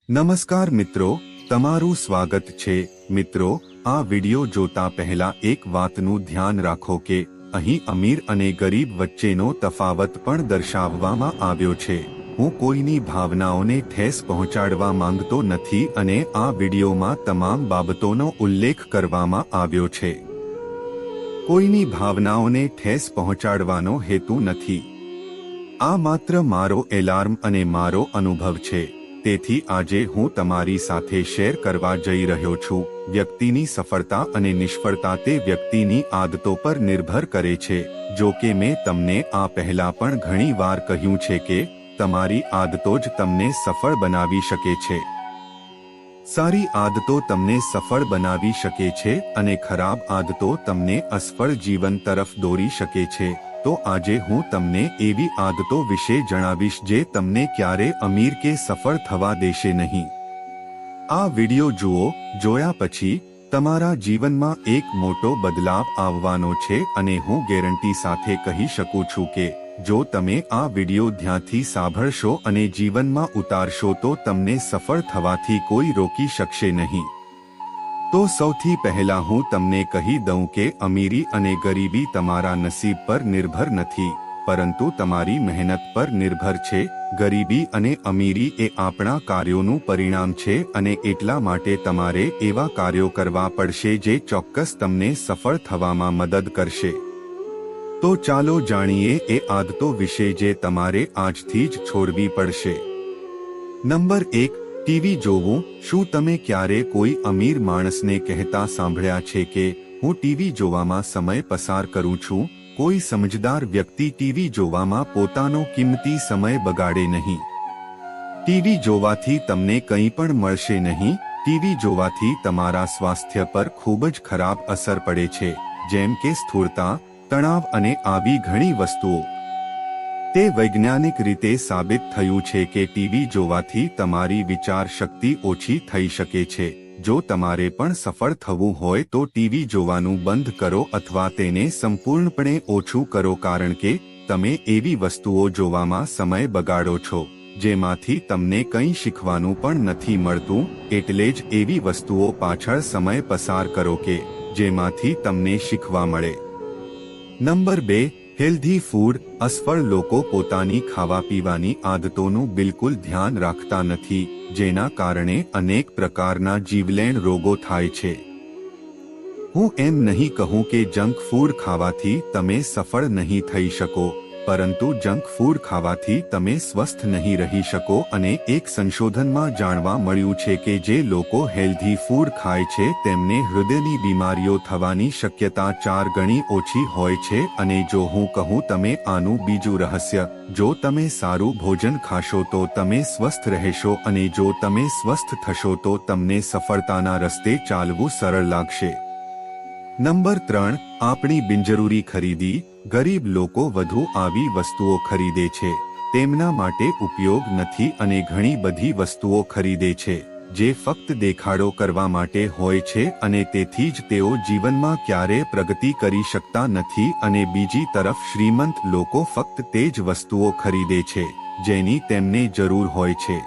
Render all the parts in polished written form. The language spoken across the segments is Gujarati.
નમસ્કાર મિત્રો, તમારું સ્વાગત છે। મિત્રો, આ વિડિયો જોતા પહેલા એક વાતનું ધ્યાન રાખો કે અહીં અમીર અને ગરીબ વચ્ચેનો તફાવત પણ દર્શાવવામાં આવ્યો છે। હું કોઈની ભાવનાઓને ઠેસ પહોંચાડવા માંગતો નથી અને આ વિડિયોમાં તમામ બાબતોનો ઉલ્લેખ કરવામાં આવ્યો છે। કોઈની ભાવનાઓને ઠેસ પહોંચાડવાનો હેતુ નથી। આ માત્ર મારો એલાર્મ અને મારો અનુભવ છે। તેથી આજે હું તમારી સાથે શેર કરવા જઈ રહ્યો છું। વ્યક્તિની સફળતા અને નિષ્ફળતા તે વ્યક્તિની આદતો પર નિર્ભર કરે છે। જો કે મેં તમને આ પહેલા પણ ઘણી વાર કહ્યું છે કે તમારી આદતો જ તમને સફળ બનાવી શકે છે। સારી આદતો તમને સફળ બનાવી શકે છે અને ખરાબ આદતો તમને અસફળ જીવન તરફ દોરી શકે છે। તો આજે હું તમને એવી આદતો વિશે જણાવીશ જે તમને ક્યારે અમીર કે સફળ થવા દેશે નહીં। આ વિડિયો જુઓ, જોયા પછી તમારા જીવનમાં એક મોટો બદલાવ આવવાનો છે અને હું ગેરંટી સાથે કહી શકું છું કે જો તમે આ વિડિયો ધ્યાનથી સાંભળશો અને જીવનમાં ઉતારશો તો તમને સફળ થવાથી કોઈ રોકી શકશે નહીં। તો સૌથી પહેલા હું તમને કહી દઉં કે અમીરી અને ગરીબી તમારા નસીબ પર નિર્ભર નથી, પરંતુ તમારી મહેનત પર નિર્ભર છે। ગરીબી અને અમીરી એ આપણા કાર્યોનું પરિણામ છે અને એટલા માટે તમારે એવા કાર્યો કરવા પડશે જે ચોક્કસ તમને સફળ થવામાં મદદ કરશે। તો ચાલો જાણીએ એ આદતો વિશે જે તમારે આજથી જ છોડવી પડશે। નંબર 1, ટીવી જોવું। શું તમે ક્યારે કોઈ અમીર માણસને કહેતા સાંભળ્યા છે કે હું ટીવી જોવામાં સમય પસાર કરું છું? કોઈ સમજદાર વ્યક્તિ ટીવી જોવામાં પોતાનો કિંમતી સમય બગાડે નહીં। ટીવી જોવાથી તમને કંઈ પણ મળશે નહીં। ટીવી જોવાથી તમારા સ્વાસ્થ્ય પર ખૂબ જ ખરાબ અસર પડે છે, જેમ કે સ્થૂળતા, તણાવ અને આવી ઘણી વસ્તુઓ। તે વૈજ્ઞાનિક રીતે સાબિત થયું છે કે ટીવી જોવાથી તમારી વિચાર શક્તિ ઓછી થઈ શકે છે। જો તમારે પણ સફળ થવું હોય તો ટીવી જોવાનું બંધ કરો અથવા તેને સંપૂર્ણપણે ઓછું કરો, કારણ કે તમે એવી વસ્તુઓ જોવામાં સમય બગાડો છો જેમાંથી તમને કંઈ શીખવાનું પણ નથી મળતું। એટલે જ એવી વસ્તુઓ પાછળ સમય પસાર કરો કે જેમાંથી તમને શીખવા મળે। Number 2, healthy food. અસફળ લોકો પોતાની ખાવા પીવાની આદતોનું બિલકુલ ધ્યાન રાખતા નથી, જેના કારણે અનેક પ્રકારના જીવલેણ રોગો થાય છે। હું એમ નહીં કહું કે જંક ફૂડ ખાવાથી તમે સફળ નહીં થઈ શકો, પરંતુ જંક ફૂડ ખાવાથી તમે સ્વસ્થ નહીં રહી શકો। અને એક સંશોધનમાં જાણવા મળ્યું છે કે જે લોકો હેલ્ધી ફૂડ ખાય છે તેમને હૃદયની બીમારીઓ થવાની શક્યતા 4 ગણી ઓછી હોય છે। અને જો હું કહું તમે આનું બીજું રહસ્ય, જો તમે સારું ભોજન ખાશો તો તમે સ્વસ્થ રહેશો અને જો તમે સ્વસ્થ થશો તો તમને સફળતાના રસ્તે ચાલવું સરળ લાગશે। નંબર 3, આપણી બિનજરૂરી ખરીદી। ગરીબ લોકો વધુ આવી વસ્તુઓ ખરીદે છે તેમના માટે ઉપયોગ નથી અને ઘણી બધી વસ્તુઓ ખરીદે છે જે ફક્ત દેખાડો કરવા માટે હોય છે અને તેથી જ તેઓ જીવનમાં ક્યારેય પ્રગતિ કરી શકતા નથી। અને બીજી તરફ શ્રીમંત લોકો ફક્ત તે જ વસ્તુઓ ખરીદે છે જેની તેમને જરૂર હોય છે।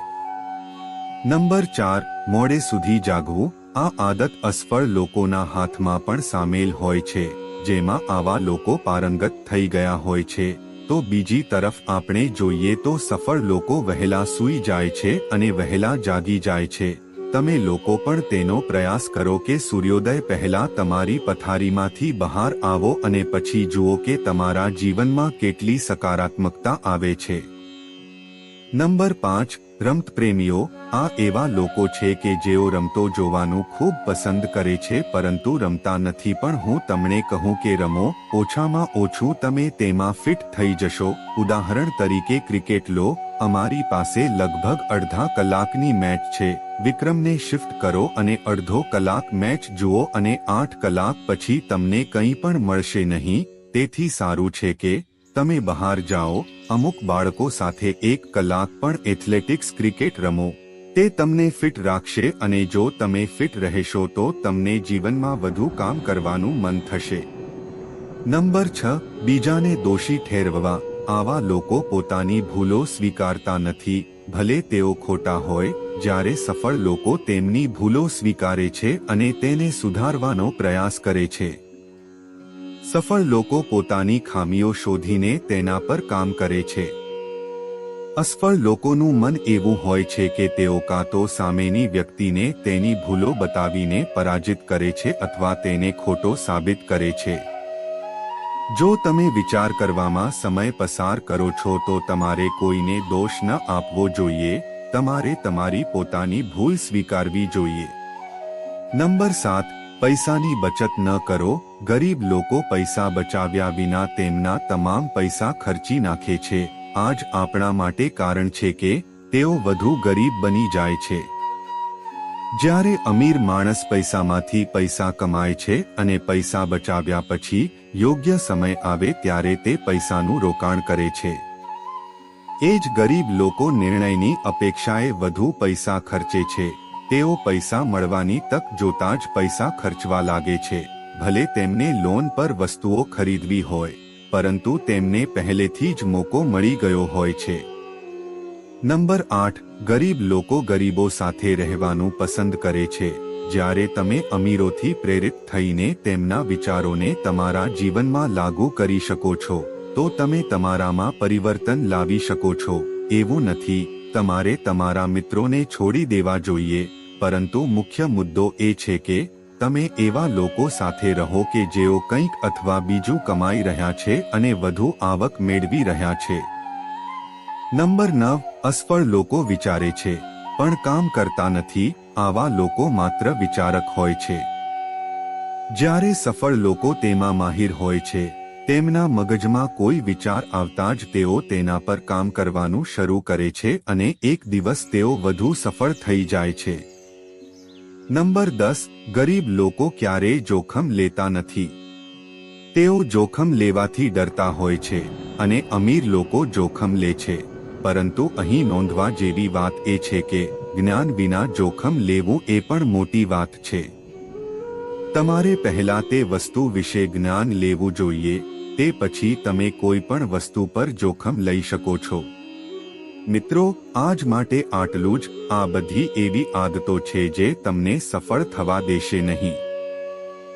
નંબર 4, મોડે સુધી જાગવું। આ આદત અસફળ લોકોના હાથમાં પણ સામેલ હોય છે, જેમાં આવા લોકો પારંગત થઈ ગયા હોય છે। તો બીજી તરફ આપણે જોઈએ તો સફળ લોકો વહેલા સૂઈ જાય છે અને વહેલા જાગી જાય છે। તમે લોકો પણ તેનો પ્રયાસ કરો કે સૂર્યોદય પહેલા તમારી પથારીમાંથી બહાર આવો અને પછી જુઓ કે તમારા જીવનમાં કેટલી સકારાત્મકતા આવે છે। નંબર 5, રમત પ્રેમીઓ। આ એવા લોકો છે કે જેઓ રમતો જોવાનું ખૂબ પસંદ કરે છે પરંતુ રમતા નથી। પણ હું તમને કહું કે રમો, ઓછામાં ઓછું તમે તેમાં ફિટ થઈ જશો। ઉદાહરણ તરીકે ક્રિકેટ લો। અમારી પાસે લગભગ અડધા કલાકની મેચ છે। વિક્રમને શિફ્ટ કરો અને અડધો કલાક મેચ જુઓ અને 8 કલાક પછી તમને કંઈ પણ મળશે નહીં। તેથી સારું છે કે તમે બહાર જાઓ, અમુક બાળકો સાથે 1 કલાક પણ એથ્લેટિક્સ ક્રિકેટ રમો। તે તમને ફિટ રાખશે અને જો તમે ફિટ રહેશો તો તમને જીવનમાં વધુ કામ કરવાનું મન થશે। નંબર 6, બીજાને દોષી ઠેરવવા। આવા લોકો પોતાની ભૂલો સ્વીકારતા નથી, ભલે તેઓ ખોટા હોય। જ્યારે સફળ લોકો તેમની ભૂલો સ્વીકારે છે અને તેને સુધારવાનો પ્રયાસ કરે છે. સફળ લોકો પોતાની ખામીઓ શોધીને તેના પર કામ કરે છે. અસફળ લોકોનું મન એવું હોય છે કે તેઓ કાં તો સામેની વ્યક્તિને તેની ભૂલો બતાવીને પરાજિત કરે છે અથવા તેને ખોટો સાબિત કરે છે. જો તમે વિચાર કરવામાં સમય પસાર કરો છો તો તમારે કોઈને દોષ ન આપવો જોઈએ. તમારે તમારી પોતાની ભૂલ સ્વીકારવી જોઈએ. નંબર 7. પૈસાની બચત ન કરો. ગરીબ લોકો પૈસા બચાવ્યા વિના તેમના તમામ પૈસા ખર્ચી નાખે છે. આ જ આપણા માટે કારણ છે કે તેઓ વધુ ગરીબ બની જાય છે. જ્યારે અમીર માણસ પૈસામાંથી પૈસા કમાય છે અને પૈસા બચાવ્યા પછી યોગ્ય સમય આવે ત્યારે તે પૈસાનું રોકાણ કરે છે. એ જ ગરીબ લોકો નિર્ણયની અપેક્ષાએ વધુ પૈસા ખર્ચે છે. તેઓ પૈસા મળવાની તક જોતા જ પૈસા ખર્ચવા લાગે છે. ભલે તેમને લોન પર વસ્તુઓ ખરીદવી હોય, પરંતુ તેમને પહેલેથી જ મોકો મળી ગયો હોય છે. નંબર 8. ગરીબ લોકો ગરીબો સાથે રહેવાનું પસંદ કરે છે. જ્યારે તમે અમીરોથી પ્રેરિત થઈને તેમના વિચારોને તમારા જીવનમાં લાગુ કરી શકો છો, તો તમે તમારામાં પરિવર્તન લાવી શકો છો. એવું નથી તમારે તમારા મિત્રોને છોડી દેવા જોઈએ, પરંતુ મુખ્ય મુદ્દો એ છે કે તમે એવા લોકો સાથે રહો કે જેઓ કંઈક અથવા બીજું કમાઈ રહ્યા છે અને વધુ આવક મેળવી રહ્યા છે. નંબર 9. અસફળ લોકો વિચારે છે પણ કામ કરતા નથી. આવા લોકો માત્ર વિચારક હોય છે. જ્યારે સફળ લોકો તેમાં માહિર હોય છે, તેમના મગજમાં કોઈ વિચાર આવતા જ તેઓ તેના પર કામ કરવાનું શરૂ કરે છે અને એક દિવસ તેઓ વધુ સફળ થઈ જાય છે. નંબર 10. ગરીબ લોકો ક્યારેય જોખમ લેતા નથી. તેઓ જોખમ લેવાથી ડરતા હોય છે અને અમીર લોકો જોખમ લે છે. પરંતુ અહીં નોંધવા જેવી વાત એ છે કે જ્ઞાન વિના જોખમ લેવું એ પણ મોટી વાત છે. તમારે પહેલા તે વસ્તુ વિશે જ્ઞાન લેવું જોઈએ, તે પછી તમે કોઈ પણ વસ્તુ પર જોખમ લઈ શકો છો. મિત્રો, આજ માટે આટલું જ. આ બધી એવી આદતો છે જે તમને સફળ થવા દેશે નહીં.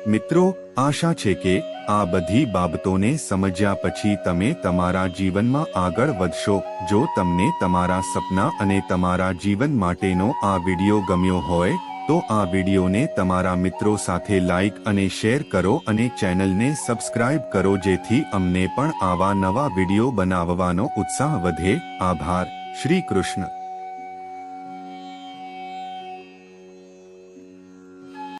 મિત્રો, આશા છે કે આ બધી બાબતોને સમજ્યા પછી તમે તમારા જીવનમાં આગળ વધશો. જો તમને તમારા સપના અને તમારા જીવન માટેનો આ વિડિયો ગમ્યો હોય તો આ વિડિયોને તમારા મિત્રો સાથે લાઈક અને શેર કરો અને ચેનલને સબસ્ક્રાઇબ કરો જેથી અમને પણ આવા નવા વિડિયો બનાવવાનો ઉત્સાહ વધે. આભાર. શ્રી કૃષ્ણ.